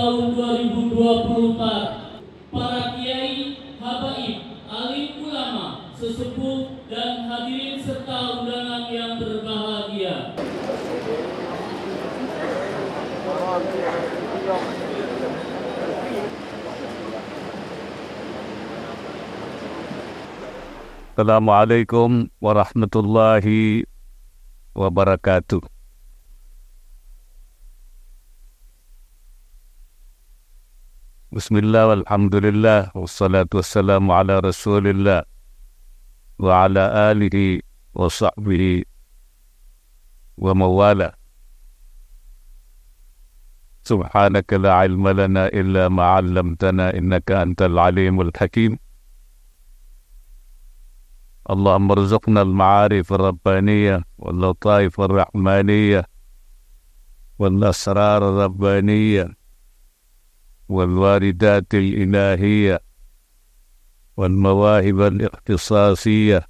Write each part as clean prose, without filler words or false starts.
tahun 2024. Para kiai, habaib, alim ulama, sesepuh, dan hadirin serta undangan yang berbahagia. Assalamualaikum warahmatullahi wabarakatuh. Bismillah walhamdulillah wassalatu wassalamu ala rasulillah wa ala alihi wa sahbihi wa mawala. Subhanaka la ilma lana illa ma 'allamtana innaka antal alimul hakim. اللهم ارزقنا المعارف الربانية واللطائف الرحمانية والأسرار الربانية والواردات الإلهية والمواهب الاختصاصية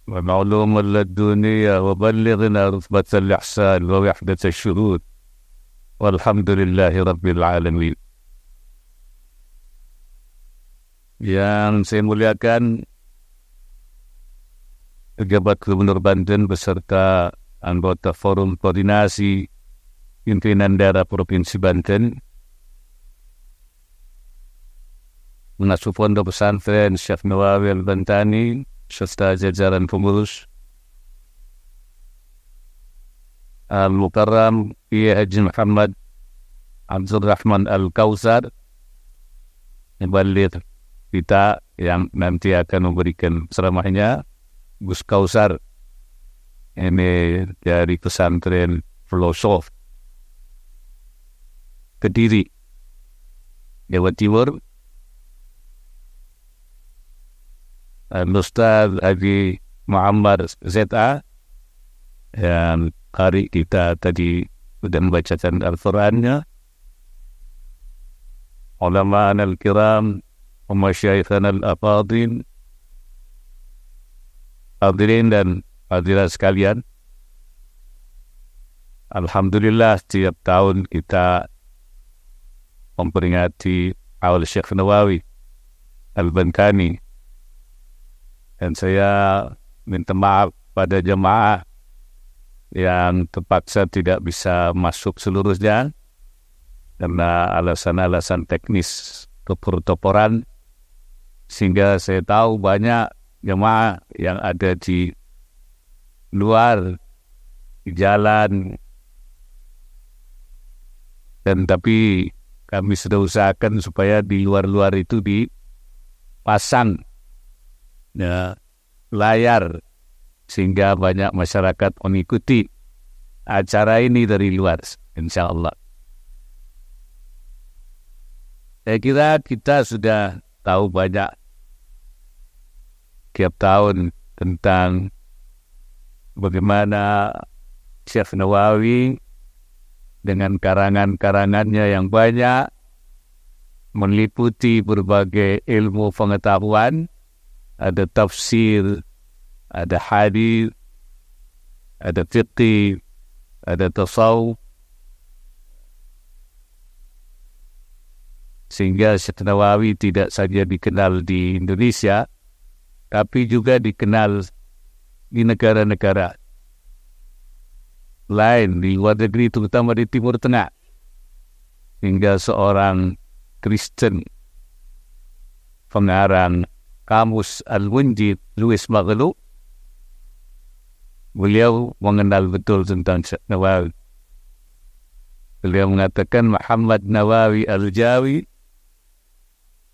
والعلوم اللدنية وبلغنا رتبة الإحسان ووحدة الشهود والحمد لله رب العالمين. Yang saya muliakan Pejabat Gubernur Banten beserta anggota Forum Koordinasi Pimpinan Daerah Provinsi Banten, pengasuh Pondok Pesantren Syekh Nawawi Al-Bantani serta jajaran pengurus, Al-Mukarram Kiai Haji Muhammad Abdul Rahman Al-Kausar, mubaligh kita yang nanti akan memberikan ceramahnya, Gus Kausar, ini dari pesantren Filosof Kediri, Jawa Timur, Ustaz Haji Muhammad Z.A. yang hari kita tadi sudah membacakan Al-Qurannya, ulama al-kiram, masyayikhana al-afadil, hadirin dan hadirat sekalian. Alhamdulillah setiap tahun kita memperingati Aul Syekh Nawawi Al-Bantani, dan saya minta maaf pada jemaah yang terpaksa tidak bisa masuk seluruhnya karena alasan-alasan teknis kepertoporan, sehingga saya tahu banyak jemaah yang ada di luar, di jalan, dan tapi kami sudah usahakan supaya di luar-luar itu dipasang layar sehingga banyak masyarakat mengikuti acara ini dari luar, insya Allah. Saya kira kita sudah tahu banyak tiap tahun tentang bagaimana Syekh Nawawi dengan karangan-karangannya yang banyak meliputi berbagai ilmu pengetahuan, ada tafsir, ada hadis, ada fiqh, ada tasawuf, sehingga Syekh Nawawi tidak saja dikenal di Indonesia, tapi juga dikenal di negara-negara lain di luar negeri, terutama di Timur Tengah, hingga seorang Kristen pengarang Kamus Al-Munjid, Louis Maghlub, beliau mengenal betul tentang Syekh Nawawi. Beliau mengatakan Muhammad Nawawi Al-Jawi,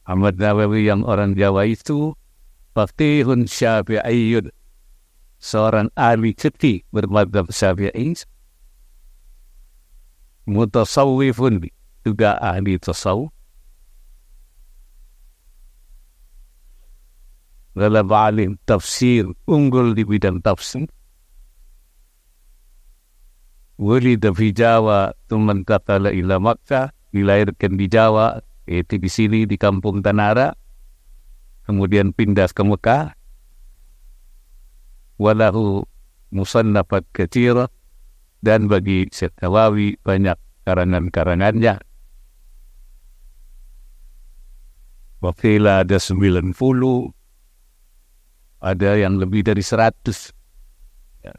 Muhammad Nawawi yang orang Jawa itu faqihun syafi'iyyun, seorang ahli fikih bermadzhab Syafi'i, mutasawwifun, juga ahli tasawuf, dalam alim tafsir, unggul di bidang tafsir. Wulida fi Jawa thumma intaqala ila Makkah, dilahirkan di Jawa, yaitu di sini di kampung Tanara, kemudian pindah ke Mekah. Walahu musannafat katsira, dan bagi Syekh Nawawi banyak karangan-karangannya. Wakila ada 90, ada yang lebih dari 100. Ya.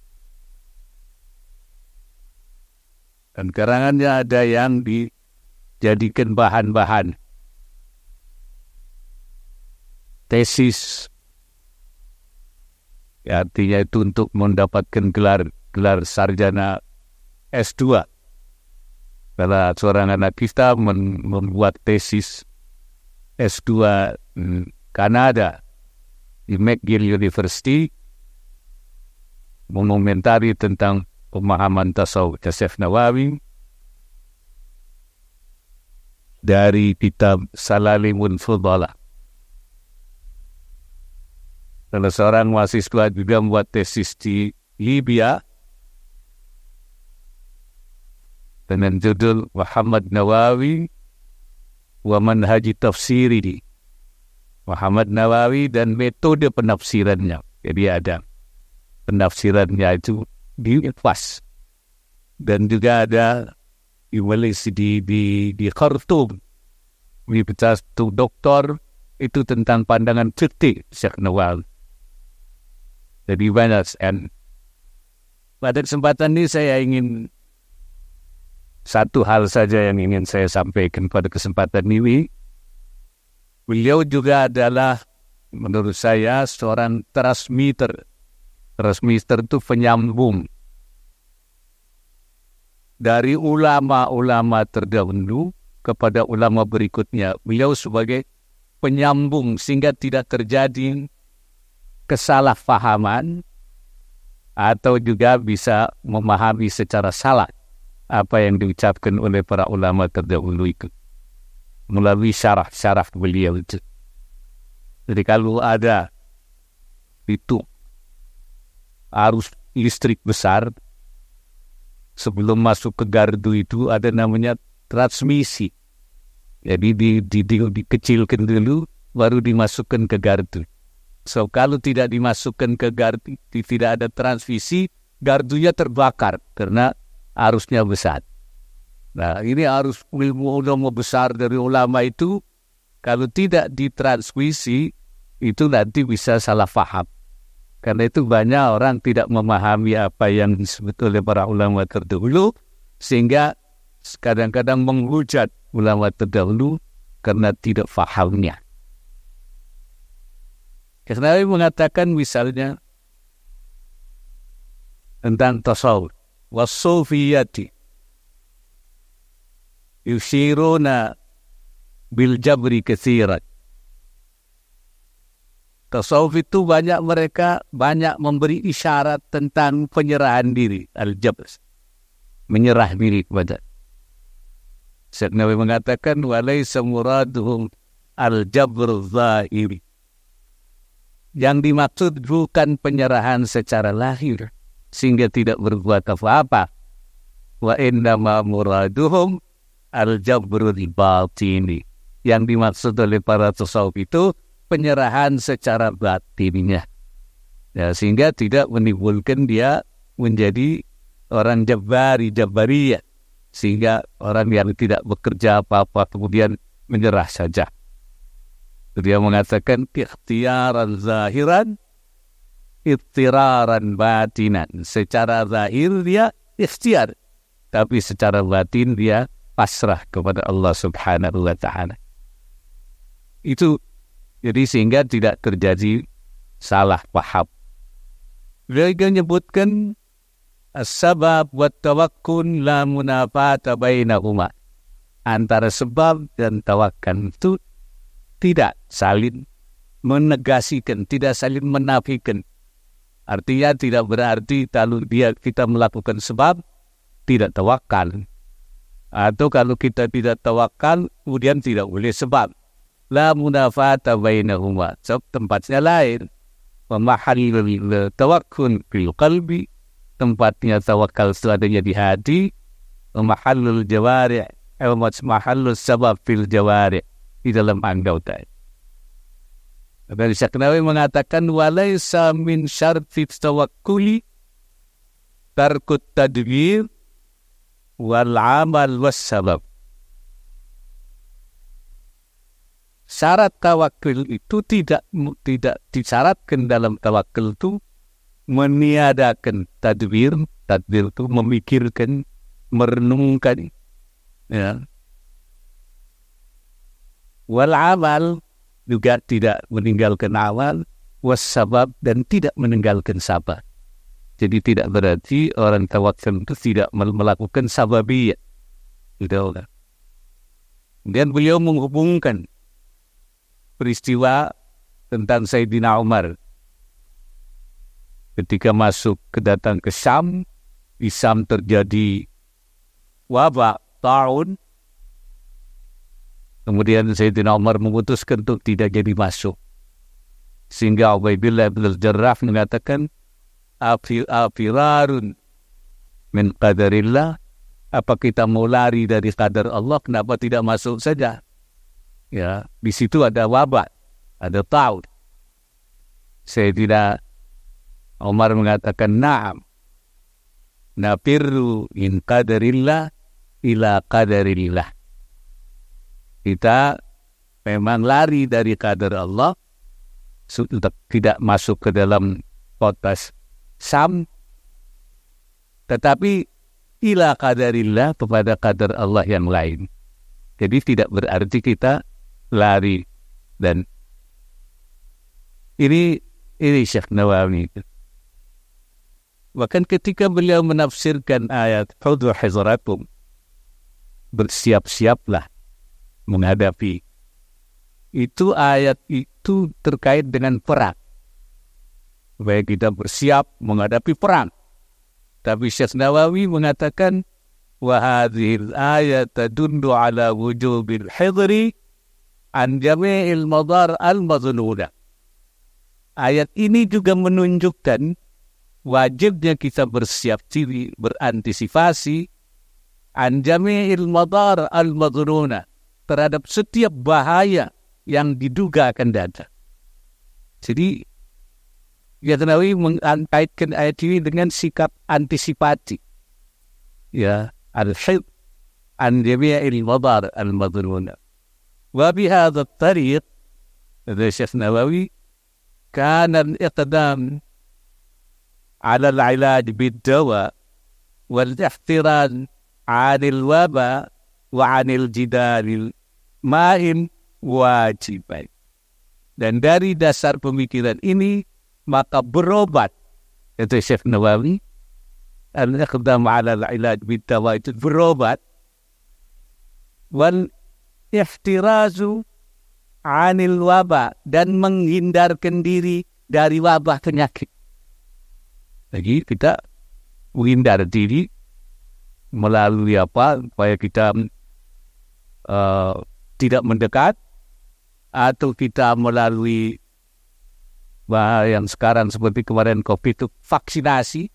Dan karangannya ada yang dijadikan bahan-bahan tesis. Ya, artinya itu untuk mendapatkan gelar sarjana S2. Kalau seorang anak kita membuat tesis S2 Kanada di McGill University mengomentari tentang pemahaman tasawuf Syekh Nawawi dari kitab Salalimul Fudalah. Salah seorang mahasiswa juga membuat tesis di Libya dengan judul Muhammad Nawawi wa manhaji tafsiri. Muhammad Nawawi dan metode penafsirannya. Jadi ada penafsirannya itu diupas. Dan juga ada di Malaysia di Khartoum. Universitas doktor itu tentang pandangan fikih Syekh Nawawi. Jadi banyak. Dan pada kesempatan ini saya ingin satu hal saja yang ingin saya sampaikan pada kesempatan ini. Beliau juga adalah menurut saya seorang transmitter. Transmitter itu penyambung dari ulama-ulama terdahulu kepada ulama berikutnya. Beliau sebagai penyambung sehingga tidak terjadi kesalahpahaman atau juga bisa memahami secara salah apa yang diucapkan oleh para ulama terdahulu itu melalui syarah-syarah beliau itu. Jadi kalau ada itu arus listrik besar, sebelum masuk ke gardu itu ada namanya transmisi. Jadi dikecilkan dulu baru dimasukkan ke gardu. So kalau tidak dimasukkan ke gardu, tidak ada transmisi, gardunya terbakar karena arusnya besar. Nah, ini arus ilmu ulama besar dari ulama itu, kalau tidak ditransmisi, itu nanti bisa salah faham. Karena itu banyak orang tidak memahami apa yang disebut oleh para ulama terdahulu, sehingga kadang-kadang menghujat ulama terdahulu karena tidak fahamnya. Karena mengatakan misalnya tentang tasawuf, wasufiyati yushiruna bil jabri katsiran. Tasawuf itu mereka banyak memberi isyarat tentang penyerahan diri, al-jabr, menyerah diri kepada. Syekh Nawawi mengatakan walaysa muraduhum al-jabr zahiri. Yang dimaksud bukan penyerahan secara lahir sehingga tidak berbuat apa-apa. Wa innama muraduhum al-jabrul batini. Yang dimaksud oleh para tasawuf itu penyerahan secara batinnya. Ya, sehingga tidak menimbulkan dia menjadi orang jabariyah. Sehingga orang yang tidak bekerja apa-apa kemudian menyerah saja. Dia mengatakan ikhtiaran zahiran, iktiraran batinan. Secara zahir dia ikhtiar, tapi secara batin dia pasrah kepada Allah Subhanahu wa ta'ala. Itu jadi sehingga tidak terjadi salah paham. Beliau menyebutkan as-sabab wa tawakkul la munafata bainahuma. Antara sebab dan tawakal itu tidak saling menegasikan, tidak saling menafikan. Artinya tidak berarti kalau kita melakukan sebab tidak tawakal. Atau kalau kita tidak tawakal kemudian tidak boleh sebab. La munafata bainahuma. Sebab tempatnya lain. Wa mahallul tawakkul fil qalbi. Tempatnya tawakal itu adanya di hati. Wa mahallul jawari'. Wa mahallul sabab fil jawari'. Di dalam anggota. Dan Syekh Nawawi mengatakan walaysa min syarti tawakkuli tarkut tadbir wal amal was sabab. Syarat tawakal itu tidak disyaratkan dalam tawakal itu meniadakan tadbir itu memikirkan, merenungkan, ya. Wal amal juga tidak meninggalkan amal, was sabab dan tidak meninggalkan sabar. Jadi tidak berarti orang tawakal itu tidak melakukan sababiyah. Tidak. Dan beliau menghubungkan peristiwa tentang Sayyidina Umar ketika datang ke Syam. Di Syam terjadi wabak tahun. Kemudian Sayyidina Umar memutuskan untuk tidak jadi masuk. Sehingga Ubaidillah bin Al-Jarrah mengatakan, afirarun min qadarillah, apa kita mau lari dari qadar Allah, kenapa tidak masuk saja? Ya, di situ ada wabak, ada taud. Sayyidina Umar mengatakan, na'am, nafirru in qadarillah ila qadarillah. Kita memang lari dari qadar Allah, tidak masuk ke dalam kota Syam, tetapi ila qadarillah, kepada qadar Allah yang lain. Jadi tidak berarti kita lari. Dan ini Syekh Nawawi. Bahkan ketika beliau menafsirkan ayat Hudhu hizrakum, bersiap-siaplah menghadapi, itu ayat itu terkait dengan perang, supaya kita bersiap menghadapi perang. Tapi Syekh Nawawi mengatakan, wa hadhil ayat tadullu ala wujubil hidri an jami'il madar al-madhununa. Ayat ini juga menunjukkan wajibnya kita bersiap diri, berantisipasi an jami'il madar al-madhununa, terhadap setiap bahaya yang diduga akan datang. Jadi Syekh Nawawi mengkaitkan ayat ini dengan sikap antisipatif. Ya, al-hid an jami'il madar al-madhununa. Wa bihadha at-tariq, kata Syekh Nawawi, kana al-iqdam ala al-ilaj bid-dawa wal-ihtiran 'anil waba wa 'anil jidalil ma'in wajiban. Dan dari dasar pemikiran ini maka berobat, kata Syekh Nawawi, al-iqdam 'ala al-ilaj bid-dawa, itu berobat, wal ihtirazu 'anil waba, dan menghindarkan diri dari wabah penyakit. Jadi kita menghindar diri melalui apa? Supaya kita tidak mendekat, atau kita melalui yang sekarang seperti kemarin COVID itu vaksinasi,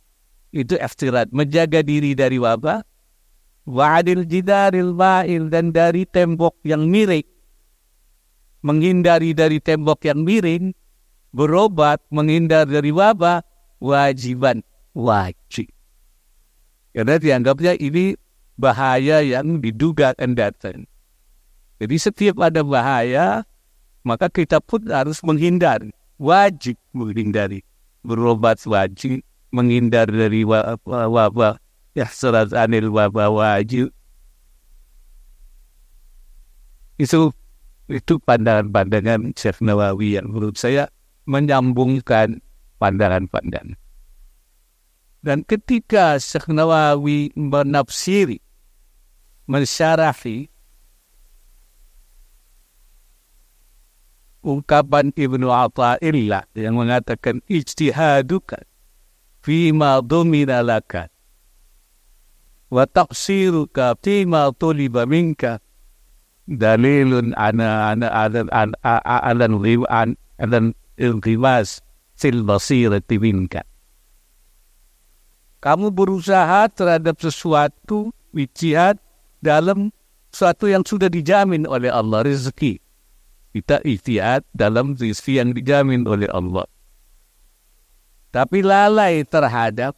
itu iftirat, menjaga diri dari wabah, wa'adil jidaril ma'il, dan dari tembok yang miring, menghindari dari tembok yang miring, berobat, menghindar dari wabah, wajiban, wajib. Karena dianggapnya ini bahaya yang diduga akan datang. Jadi setiap ada bahaya, maka kita pun harus menghindar. Wajib menghindari. Berobat wajib, menghindar dari wabah. Ihtiraz anil wabah wajib. Itu pandangan-pandangan Syekh Nawawi yang menurut saya menyambungkan pandangan-pandangan. Dan ketika Syekh Nawawi menafsiri, mensyarahi ungkapan Ibnu Athaillah yang mengatakan ijtihaduka fima dhumina laka wa taqsiruka fima tuliba minka dalilun alan ilghimas sil basirati minka. Kamu berusaha terhadap sesuatu, ijtihad dalam sesuatu yang sudah dijamin oleh Allah, rezeki. Kita ijtihad dalam rezeki yang dijamin oleh Allah. Tapi lalai terhadap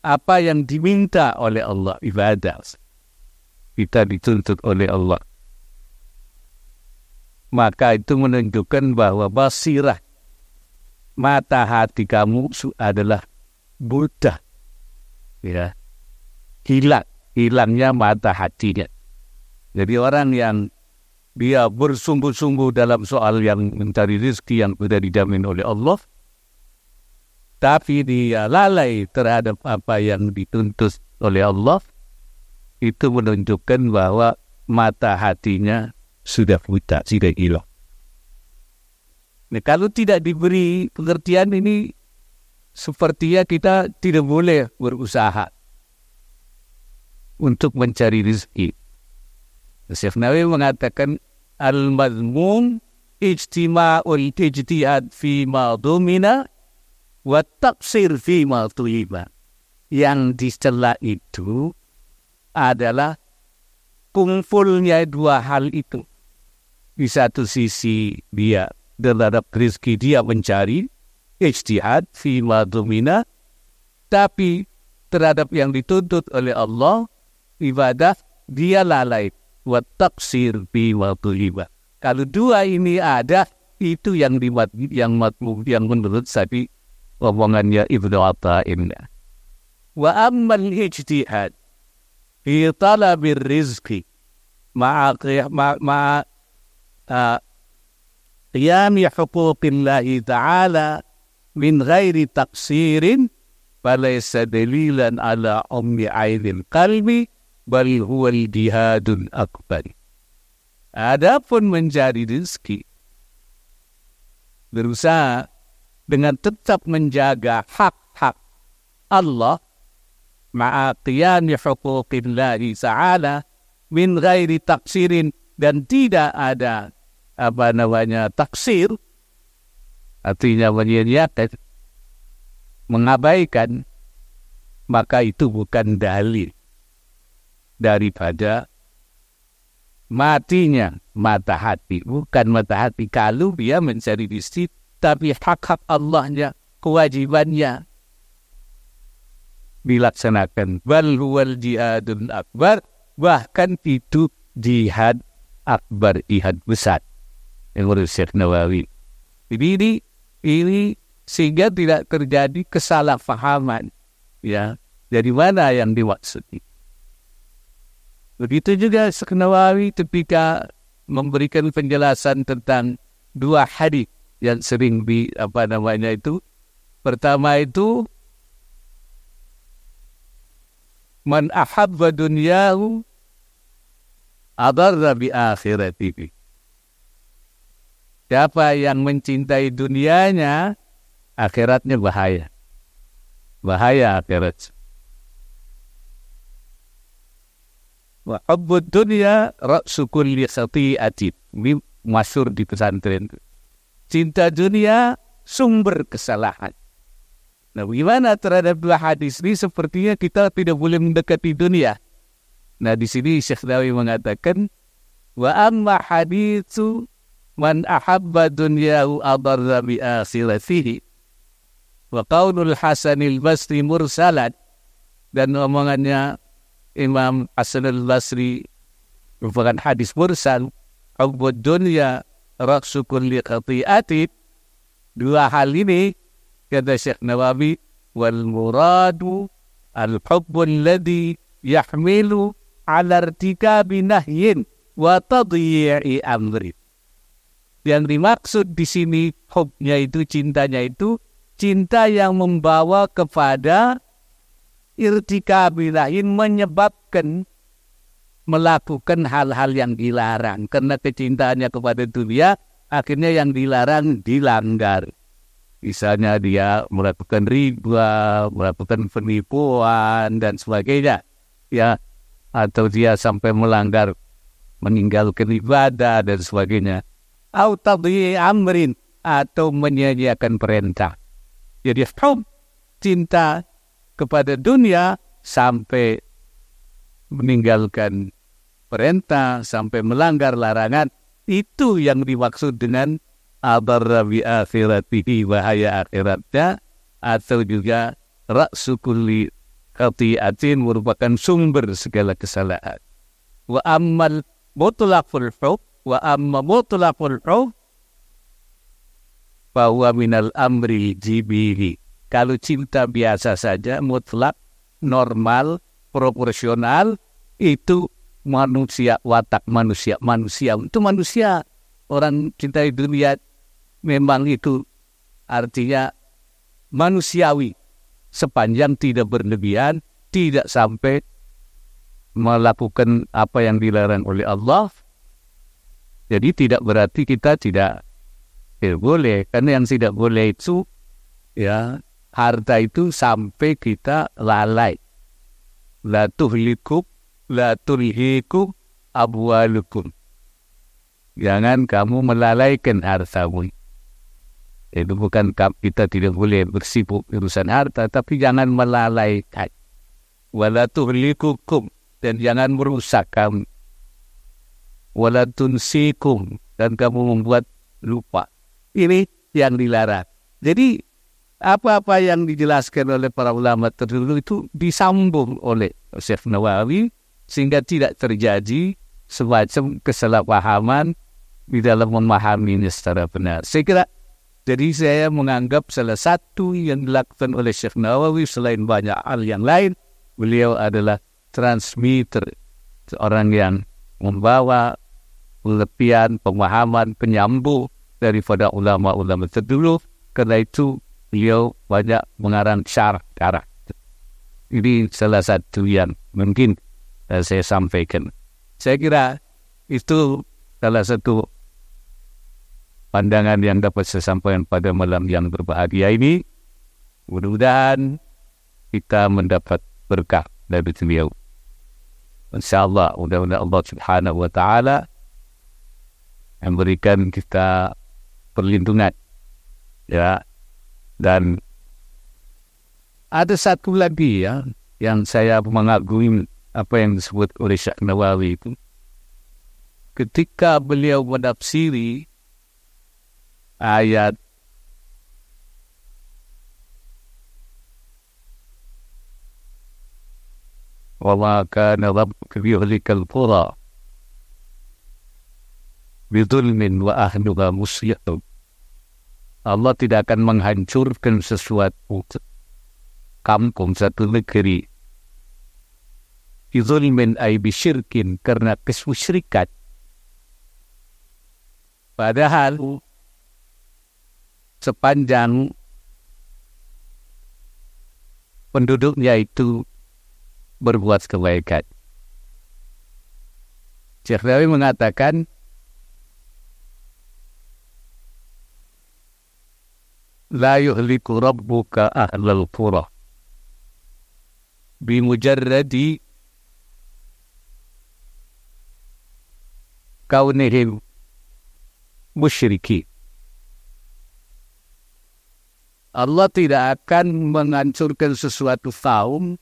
apa yang diminta oleh Allah, ibadah. Kita dituntut oleh Allah. Maka itu menunjukkan bahwa basirah, mata hati kamu adalah buta. Ya. Hilangnya mata hatinya. Jadi orang yang dia bersungguh-sungguh dalam soal yang mencari rezeki yang sudah dijamin oleh Allah, tapi dia lalai terhadap apa yang dituntut oleh Allah, itu menunjukkan bahwa mata hatinya sudah buta, sudah hilang. Nah, kalau tidak diberi pengertian ini, sepertinya kita tidak boleh berusaha untuk mencari rezeki. Syekh Nawawi mengatakan al-mazmum ijtima'ul ijtihad fi ma dumina wa taqsir fi ma tuiba. Yang dicela itu adalah kumpulnya dua hal itu. Di satu sisi dia terhadap rezeki dia mencari ijtihad fi ma dumina, tapi terhadap yang dituntut oleh Allah ibadah dia lalai. Wa taqsir fi waktuhiba. Kalau dua ini ada, itu yang menurut saya omongannya Ibnu Athaillah. Wa ammal ijtihad fi talabir rizqi ma'a qiyami huquqillahi ta'ala min ghairi taqsirin falaysa dalilan ala ummi ainil qalbi bal huwal jihadun akbar. Adapun mencari rezeki, berusaha dengan tetap menjaga hak-hak Allah ma'a qiyami huquqillahi ta'ala min ghairi taksirin, dan tidak ada taksir, artinya menyia-nyiakan, mengabaikan, maka itu bukan dalil daripada matinya mata hati. Bukan mata hati kalau dia mencari rezeki, tapi hak-hak Allahnya, kewajibannya dilaksanakan. Bal huwal jihadun akbar, bahkan itu jihad akbar, jihad besar yang menurut Syekh Nawawi. Jadi ini sehingga tidak terjadi kesalahpahaman, ya, dari mana yang dimaksud. Begitu juga Syekh Nawawi ketika memberikan penjelasan tentang dua hadis yang sering pertama itu man ahabba dunyahu adarra bi akhiratihi. Siapa yang mencintai dunianya, akhiratnya bahaya. Bahaya akhirat. Wa hubbud dunya ra'su kulli khati'atin. Ini masyhur di pesantren. Cinta dunia sumber kesalahan. Nah, bagaimana terhadap dua hadis ini? Sepertinya kita tidak boleh mendekati dunia. Nah, di sini Syekh Nawawi mengatakan wa amma haditsu man ahabba dunyahu adarra bi akhiratihi wa qaulul Hasanil Basri mursalat, dan omongannya Imam Hasan al-Basri merupakan hadis mursal, hubbud dunya ra'su kulli khati'atin. Dua hal ini, kata Syekh Nawawi, wal muradu al-hubbu alladhi yahmilu ala irtikabi nahyin wa tadyi'i amrin. Yang dimaksud di sini hubnya itu, cintanya itu, cinta yang membawa kepada irtikabi nahyin, menyebabkan melakukan hal-hal yang dilarang. Karena kecintaannya kepada dunia, akhirnya yang dilarang dilanggar. Misalnya dia melakukan riba, melakukan penipuan dan sebagainya, ya, atau dia sampai melanggar, meninggalkan ibadah dan sebagainya. Au tadyi amrin, atau menyia-nyiakan perintah. Jadi cinta kepada dunia sampai meninggalkan perintah, sampai melanggar larangan, itu yang dimaksud dengan adarra bi akhiratihi, bahaya akhiratnya, atau juga ra'su kulli khati'atin merupakan sumber segala kesalahan. Wa ammal mutlaqul hub wa amma mutlaqul hub bahwa minal amri jibili. Kalau cinta biasa saja, mutlak, normal, proporsional, itu manusia, watak manusia. Itu manusia. Orang cinta itu lihat, memang itu artinya manusiawi. Sepanjang tidak berlebihan, tidak sampai melakukan apa yang dilarang oleh Allah. Jadi tidak berarti kita tidak boleh. Karena yang tidak boleh itu, ya, harta itu sampai kita lalai. La tuhlikum, la tulhikum abwalukum. Jangan kamu melalaikan hartamu. Itu bukan kita tidak boleh bersibuk urusan harta, tapi jangan melalaikan. Wala tuhlikukum, dan jangan merusak kamu. Wala tunsikum, dan kamu membuat lupa. Ini yang dilarang. Jadi apa-apa yang dijelaskan oleh para ulama terdahulu itu disambung oleh Syekh Nawawi sehingga tidak terjadi semacam kesalahpahaman di dalam memahaminya secara benar. Saya kira, jadi saya menganggap salah satu yang dilakukan oleh Syekh Nawawi selain banyak hal yang lain, beliau adalah transmitter, seorang yang membawa pengertian, pemahaman, penyambung daripada ulama-ulama terdahulu. Karena itu beliau banyak mengarang syarah. Ini salah satu yang mungkin saya sampaikan. Saya kira itu salah satu pandangan yang dapat saya sampaikan pada malam yang berbahagia ini. Mudah-mudahan kita mendapat berkah dari beliau. InsyaAllah, mudah-mudahan Allah Subhanahu wa Ta'ala memberikan kita perlindungan, ya. Dan ada satu lagi, ya, yang saya mengagumi apa yang disebut oleh Syekh Nawawi itu. Ketika beliau menafsiri ayat wa ma kana rabbuka liyuhlikal qura bidhulmin wa ahluha muslihun. Allah tidak akan menghancurkan sesuatu kampung, satu negeri, bidhulmin ay bisyirkin, karena kesyirikan. Padahal sepanjang penduduknya itu berbuat kebaikan. Syekh Nawawi mengatakan, la yuhliku rabbuka ahlal qura bimujarradi kaunihim musyriki. Allah tidak akan menghancurkan sesuatu kaum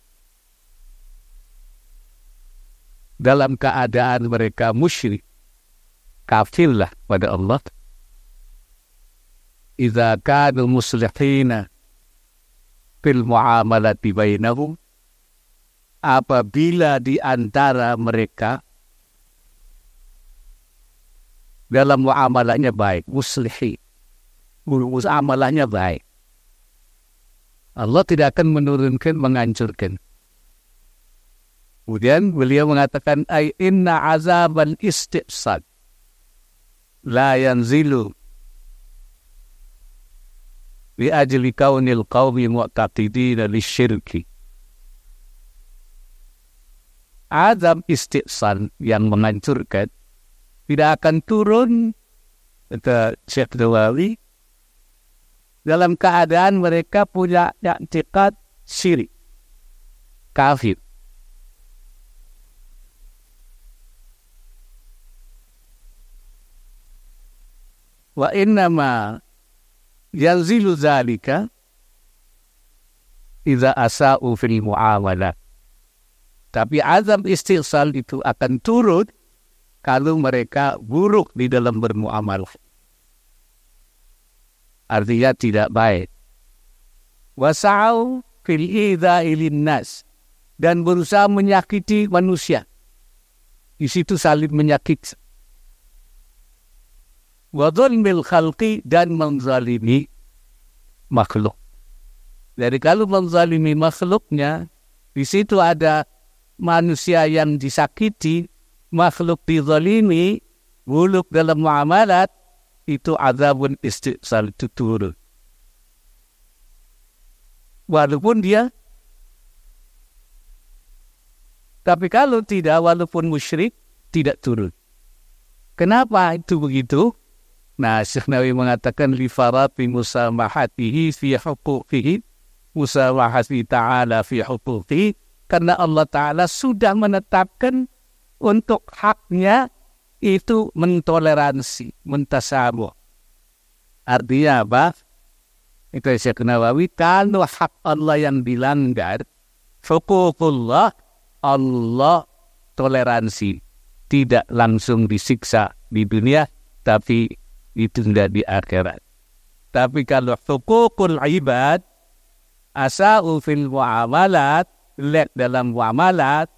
dalam keadaan mereka musyrik, kafirlah pada Allah. Idza kanu muslihina fil muamalati bainahum, apabila di antara mereka dalam muamalahnya baik, muslihi, muamalahnya baik, Allah tidak akan menurunkan, menghancurkan. Kemudian beliau mengatakan, ay inna azabal istisad la yanzilu bi ajli kaunil qawmi mu'taqidina lisyirki. Azab istisal yang menghancurkan tidak akan turun, kata Syekh Nawawi, dalam keadaan mereka punya i'tiqad syirik, kafir. Wa innama yanzilu zalika idza asa'u fil muamalah. Tapi azab istisal itu akan turun kalau mereka buruk di dalam bermuamalah. Artinya tidak baik. Wasa'u fil idza'i linnas, dan berusaha menyakiti manusia. Di situ saling menyakiti. Wa dzulmil khalqi, dan menzalimi makhluk. Jadi kalau menzalimi makhluknya, di situ ada manusia yang disakiti, makhluk dizalimi, buluk dalam muamalat, itu azabun istiqsal, itu turun. Walaupun dia, tapi kalau tidak, walaupun musyrik, tidak turun. Kenapa itu begitu? Nah, Syekh Nawawi mengatakan li farati musamahatihi fi huquqihi, musamahati ta'ala fi huquqihi, karena Allah Ta'ala sudah menetapkan untuk haknya itu mentoleransi, mentasabuh. Artinya apa? Itu Syekh Nawawi, kalau hak Allah yang dilanggar, huququllah, Allah toleransi, tidak langsung disiksa di dunia, tapi ditunda di akhirat. Tapi kalau huququl ibad, asa'u fil muamalat, lihat dalam muamalat,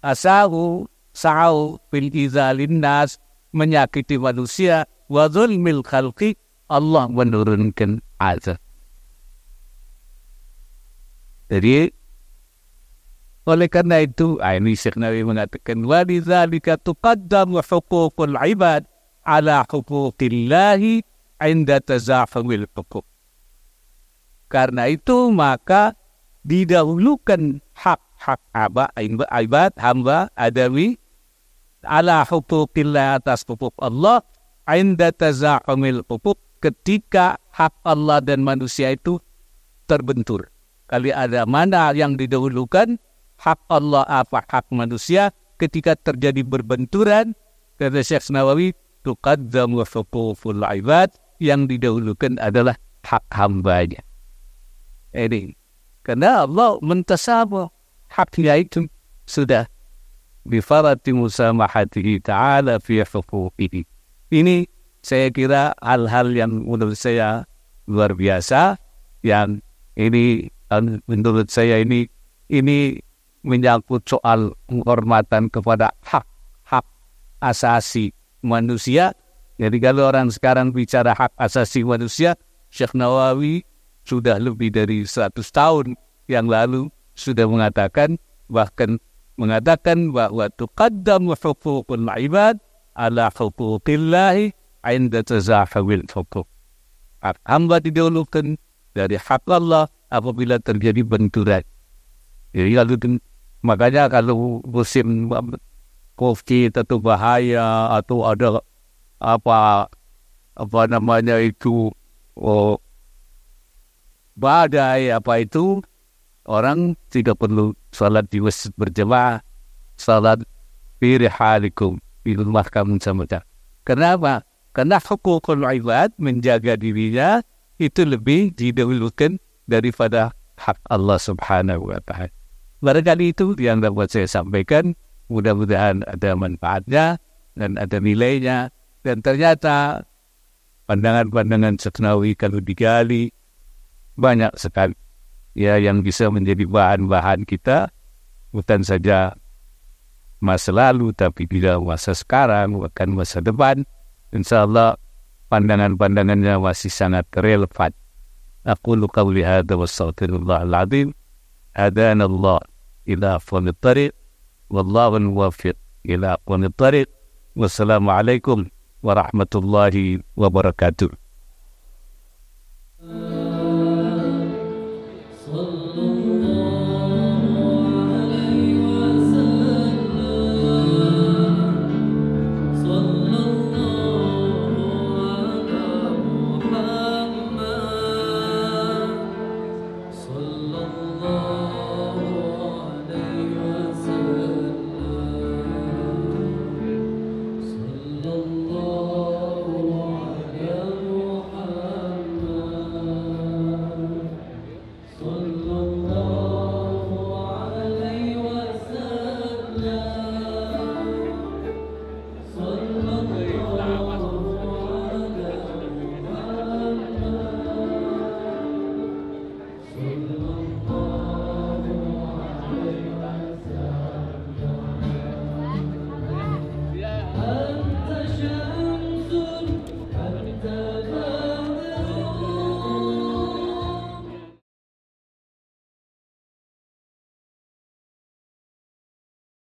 asa'u sa'u fil izalin nas, menyakiti manusia, wa zulmil khalqi, Allah menurunkan azab. Jadi oleh karena itu, ini Syekh Nawawi mengatakan, wa lidzalika tuqaddamu huququl ibad ala huquqillahi inda tazahumil huquq. Karena itu maka didahulukan hak-hak ibad, hamba adawi, ala huquqillah, atas huquq Allah, inda tazahumil huquq, ketika hak Allah dan manusia itu terbentur. Kali ada mana yang didahulukan, hak Allah apa hak manusia, ketika terjadi berbenturan, kata Syekh Nawawi, tuqaddamu huququl ibad, yang didahulukan adalah hak hambanya. Ini karena Allah mentasabuh, haknya itu sudah bifarati musamahatihi ta'ala fi huquqihi. Ini saya kira hal-hal yang menurut saya luar biasa, yang ini menurut saya ini menyangkut soal penghormatan kepada hak asasi manusia. Jadi kalau orang sekarang bicara hak asasi manusia, Syekh Nawawi sudah lebih dari 100 tahun yang lalu sudah mengatakan, bahkan mengatakan bahwa tuqaddamu huququl ibad ala huquqillahi inda tazahumil huquq. Hak hamba didahulukan dari hak Allah apabila terjadi benturan. Jadi makanya kalau musim COVID atau bahaya atau ada apa namanya itu badai apa itu, orang tidak perlu salat di masjid berjamaah, salat fi rihalikum, di rumah kamu sama-sama. Kenapa? Karena huququl ibad, menjaga dirinya itu lebih didahulukan daripada hak Allah Subhanahu wa ta'ala. Barangkali itu yang dapat saya sampaikan. Mudah-mudahan ada manfaatnya dan ada nilainya. Dan ternyata pandangan-pandangan Syekh Nawawi kalau digali banyak sekali ya yang bisa menjadi bahan-bahan kita, bukan saja masa lalu tapi juga masa sekarang, bahkan masa depan. InsyaAllah pandangan-pandangannya masih sangat relevan. Aqulu qawli hadza wa astaghfirullahal azim. Hadanallah ila aqwamit thariq, wallahu muwaffiq ila aqwamit thariq. Wassalamualaikum warahmatullahi wabarakatuh.